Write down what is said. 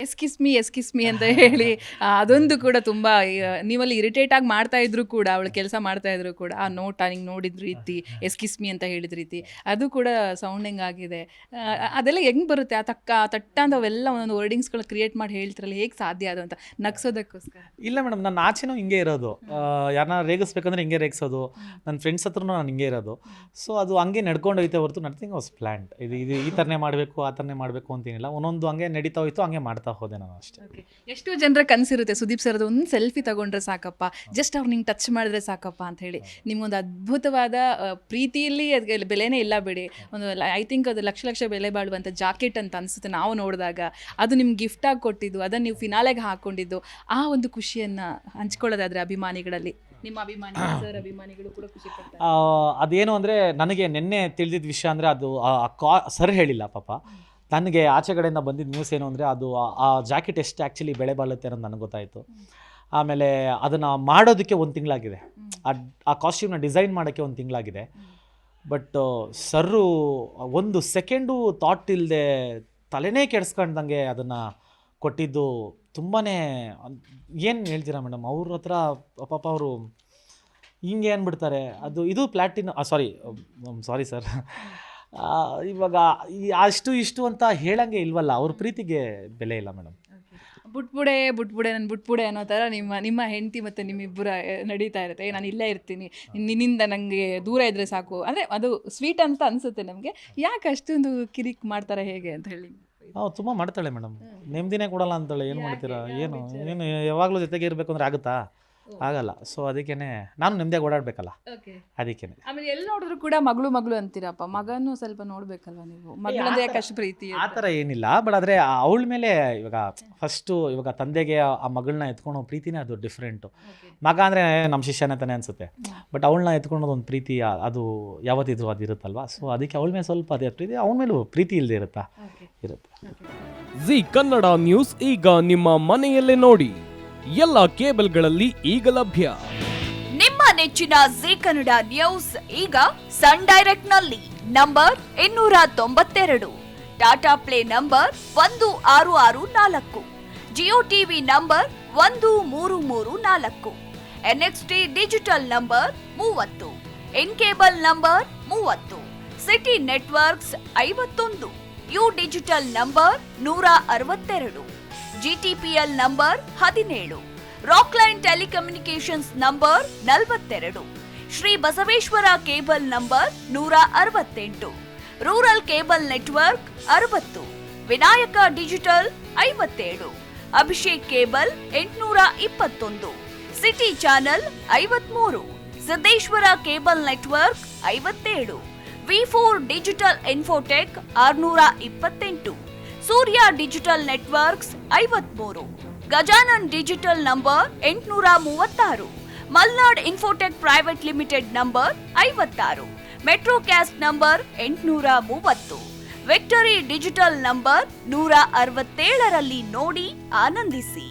S kiss me ಅಂತ ಹೇಳಿ ಅದೊಂದು ಕೂಡ ತುಂಬ ನೀವಲ್ಲಿ ಇರಿಟೇಟ್ ಆಗಿ ಮಾಡ್ತಾ ಇದ್ರು ಕೂಡ, ಅವಳು ಕೆಲಸ ಮಾಡ್ತಾ ಇದ್ರು ಕೂಡ ಆ ನೋಟ ಹಿಂಗೆ ನೋಡಿದ ರೀತಿ, ಎಸ್ ಮೀ ಅಂತ ಹೇಳಿದ ರೀತಿ ಅದು ಕೂಡ ಸೌಂಡಿಂಗ್ ಆಗಿದೆ. ಅದೆಲ್ಲ ಹೆಂಗೆ ಬರುತ್ತೆ ಆ ತಟ್ಟ ಅಂತ ಅವೆಲ್ಲ ಒಂದೊಂದು ವರ್ಡಿಂಗ್ಸ್ಗಳು ಕ್ರಿಯೇಟ್ ಮಾಡಿ ಹೇಳ್ತಿರಲ್ಲ, ಹೇಗೆ ಸಾಧ್ಯ ಅದು ಅಂತ ನಗ್ಸೋದಕ್ಕೋಸ್ಕರ? ಇಲ್ಲ ಮೇಡಮ್, ನನ್ನ ಆಚೆನೂ ಹಿಂಗೆ ಇರೋದು. ಯಾರನ್ನ ರೇಗಿಸ್ಬೇಕಂದ್ರೆ ಹಿಂಗೆ ರೇಗಿಸೋದು, ನನ್ನ ಫ್ರೆಂಡ್ಸ್ ಹತ್ರನೂ ನಾನು ಹಿಂಗೆ ಇರೋದು. ಸೊ ಅದು ಹಂಗೆ ನಡ್ಕೊಂಡು ಹೋಯ್ತೆ ಹೊರತು ನಥಿಂಗ್ ವಾಸ್ ಪ್ಲ್ಯಾಂಡ್. ಇದು ಈ ಥರನೇ ಮಾಡಬೇಕು ಆ ಥರನೇ ಮಾಡಬೇಕು ಅಂತೇನಿಲ್ಲ, ಒಂದೊಂದು ಹಂಗೆ ನಡೀತಾ ಹೋಯ್ತು, ಹಂಗೆ ಮಾಡ್ತಾ ಹೋದೆ ನಾನು ಅಷ್ಟೇ. ಎಷ್ಟು ಜನರ ಕನಸಿರುತ್ತೆ ಸುದೀಪ್ ಸರ್ದು ಒಂದು ಸೆಲ್ಫಿ ತಗೊಂಡ್ರೆ ಸಾಕಪ್ಪ, ಜಸ್ಟ್ ಅವ್ರು ನಿಂಗೆ ಟಚ್ ಮಾಡಿದ್ರೆ ಸಾಕಪ್ಪ ಅಂತ ಹೇಳಿ. ನಿಮ್ಗೊಂದು ಅದ್ಭುತವಾದ ಪ್ರೀತಿಯಲ್ಲಿ ಅದಕ್ಕೆ ಬೆಲೆನೇ ಇಲ್ಲ ಬಿಡಿ, ಒಂದು ಐ ಥಿಂಕ್ ಅದು ಲಕ್ಷ ಬೆಲೆ ಬಾಳುವಂಥ ಜಾಕೆಟ್ ಅಂತ ಅನಿಸುತ್ತೆ ನಾವು ನೋಡಿದಾಗ. ಅದು ನಿಮ್ಗೆ ಗಿಫ್ಟಾಗಿ ಕೊಟ್ಟಿದ್ದು, ಅದನ್ನು ನೀವು ಫಿನಾಲೆಗೆ ಹಾಕ್ಕೊಂಡಿದ್ದು, ಆ ಒಂದು ಖುಷಿಯನ್ನು ಹಂಚ್ಕೊಳ್ಳೋದಾದ್ರೆ ಅಭಿಮಾನಿಗಳಲ್ಲಿ, ನಿಮ್ಮ ಅಭಿಮಾನಿಗಳು ಕೂಡ ಖುಷಿ ಪಡ್ತಾರೆ. ಅದೇನು ಅಂದರೆ, ನನಗೆ ನಿನ್ನೆ ತಿಳಿದಿದ್ದ ವಿಷಯ ಅಂದರೆ ಅದು ಸರ್ ಹೇಳಿಲ್ಲ ಪಾಪ. ನನಗೆ ಆಚೆ ಕಡೆಯಿಂದ ಬಂದಿದ್ದ ನ್ಯೂಸ್ ಏನು ಅಂದರೆ, ಅದು ಆ ಜಾಕೆಟ್ ಎಷ್ಟು ಆ್ಯಕ್ಚುಲಿ ಬೆಳೆ ಬಾಳುತ್ತೆ ಅನ್ನೋದು ನನಗೆ ಗೊತ್ತಾಯಿತು. ಆಮೇಲೆ ಅದನ್ನು ಮಾಡೋದಕ್ಕೆ 1 ತಿಂಗಳಾಗಿದೆ, ಆ ಕಾಸ್ಟ್ಯೂಮ್ನ ಡಿಸೈನ್ ಮಾಡೋಕ್ಕೆ 1 ತಿಂಗಳಾಗಿದೆ. ಬಟ್ ಸರ್ರು 1 ಸೆಕೆಂಡು ಥಾಟ್ ಇಲ್ಲದೆ ತಲೆನೇ ಕೆಡಿಸ್ಕೊಂಡಂಗೆ ಅದನ್ನು ಕೊಟ್ಟಿದ್ದು ತುಂಬಾ ಏನು ಹೇಳ್ತೀರಾ ಮೇಡಮ್, ಅವ್ರ ಹತ್ರ ಪಾಪ ಅವರು ಹಿಂಗೆ ಅಂದ್ಬಿಡ್ತಾರೆ. ಇದು ಪ್ಲ್ಯಾಟಿನಮ್, ಸಾರಿ ಸರ್, ಇವಾಗ ಇಷ್ಟು ಅಂತ ಹೇಳಂಗೆ ಇಲ್ವಲ್ಲ, ಅವ್ರ ಪ್ರೀತಿಗೆ ಬೆಲೆ ಇಲ್ಲ ಮೇಡಮ್. ಬುಟ್ಬುಡೆ ನಾನು ಬುಟ್ಬುಡೆ ಅನ್ನೋ ಥರ ನಿಮ್ಮ ಹೆಂಡತಿ ಮತ್ತು ನಿಮ್ಮಿಬ್ಬರ ನಡೀತಾ ಇರುತ್ತೆ. ನಾನು ಇಲ್ಲೇ ಇರ್ತೀನಿ, ನಿನ್ನಿಂದ ನನಗೆ ದೂರ ಇದ್ದರೆ ಸಾಕು ಅಂದರೆ ಅದು ಸ್ವೀಟ್ ಅಂತ ಅನಿಸುತ್ತೆ ನಮಗೆ. ಯಾಕೆ ಅಷ್ಟೊಂದು ಕಿರಿಕ್ ಮಾಡ್ತಾರೆ ಹೇಗೆ ಅಂತ ಹೇಳಿ? ತುಂಬ ಮಾಡ್ತಾಳೆ ಮೇಡಮ್, ನೆಮ್ಮದಿನೇ ಕೊಡಲ್ಲ ಅಂತಾಳೆ. ಏನು ಮಾಡ್ತೀರಾ, ಏನು ಯಾವಾಗಲೂ ಜೊತೆಗೆ ಇರಬೇಕು ಅಂದರೆ ಆಗುತ್ತಾ? ಆಗಲ್ಲ. ಸೊ ಅದಕ್ಕೇ ನಾನು ನೆಮ್ಮದಿಯಾಗಿ ಓಡಾಡಬೇಕಲ್ಲ, ಅದಕ್ಕೇ. ಆಮೇಲೆ ಎಲ್ಲಿ ನೋಡಿದ್ರು ಕೂಡ ಮಗಳು ಅಂತೀರಪ್ಪ, ಮಗನೂ ಸ್ವಲ್ಪ ನೋಡ್ಬೇಕಲ್ವ ನೀವು, ಮಗಳಂದ್ರೆ ಯಾಕೆ ಅಷ್ಟು ಪ್ರೀತಿ? ಆ ಥರ ಏನಿಲ್ಲ, ಬಟ್ ಆದರೆ ಅವಳ ಮೇಲೆ ಇವಾಗ ತಂದೆಗೆ ಆ ಮಗಳನ್ನ ಎತ್ಕೊಳ್ಳೋ ಪ್ರೀತಿನೇ ಅದು ಡಿಫ್ರೆಂಟು. ಮಗ ಅಂದರೆ ನಮ್ಮ ಶಿಷ್ಯನೇ ತಾನೇ ಅನಿಸುತ್ತೆ, ಬಟ್ ಅವಳನ್ನ ಎತ್ಕೊಳ್ಳೋದು ಒಂದು ಪ್ರೀತಿ, ಅದು ಯಾವತ್ತಿದ್ರು ಅದು ಇರುತ್ತಲ್ವ. ಸೊ ಅದಕ್ಕೆ ಅವಳ ಮೇಲೆ ಸ್ವಲ್ಪ ಅದೇ ಪ್ರೀತಿ, ಅವಳ ಮೇಲೂ ಪ್ರೀತಿ ಇಲ್ಲದೆ ಇರುತ್ತೆ. ಜಿ ಕನ್ನಡ ನ್ಯೂಸ್ ಈಗ ನಿಮ್ಮ ಮನೆಯಲ್ಲೇ ನೋಡಿ, ಎಲ್ಲ ಕೇಬಲ್ಗಳಲ್ಲಿ ಈಗ ಲಭ್ಯ. ನಿಮ್ಮ ನೆಚ್ಚಿನ ಜಿ ಕನ್ನಡ ನ್ಯೂಸ್ ಈಗ ಸನ್ ಡೈರೆಕ್ಟ್ ನಲ್ಲಿ number 292, Tata play number 1664, Jio TV number 1334, NXT digital number 30, in cable number 30, city networks 51, U digital number 162, GTPL number 17, Rockline telecommunications number 42, Shri Basaveshwara cable number 168, rural cable network 60, Vinayaka digital 57, Abhishek cable 821, city channel 53, Siddeshwara cable network 57, V4 digital Infotech 628, Surya digital networks 53, Gajanan digital number 836, Malnad infotech private limited number 56, metrocast number 830, victory digital number 167ರಲ್ಲಿ ನೋಡಿ ಆನಂದಿಸಿ.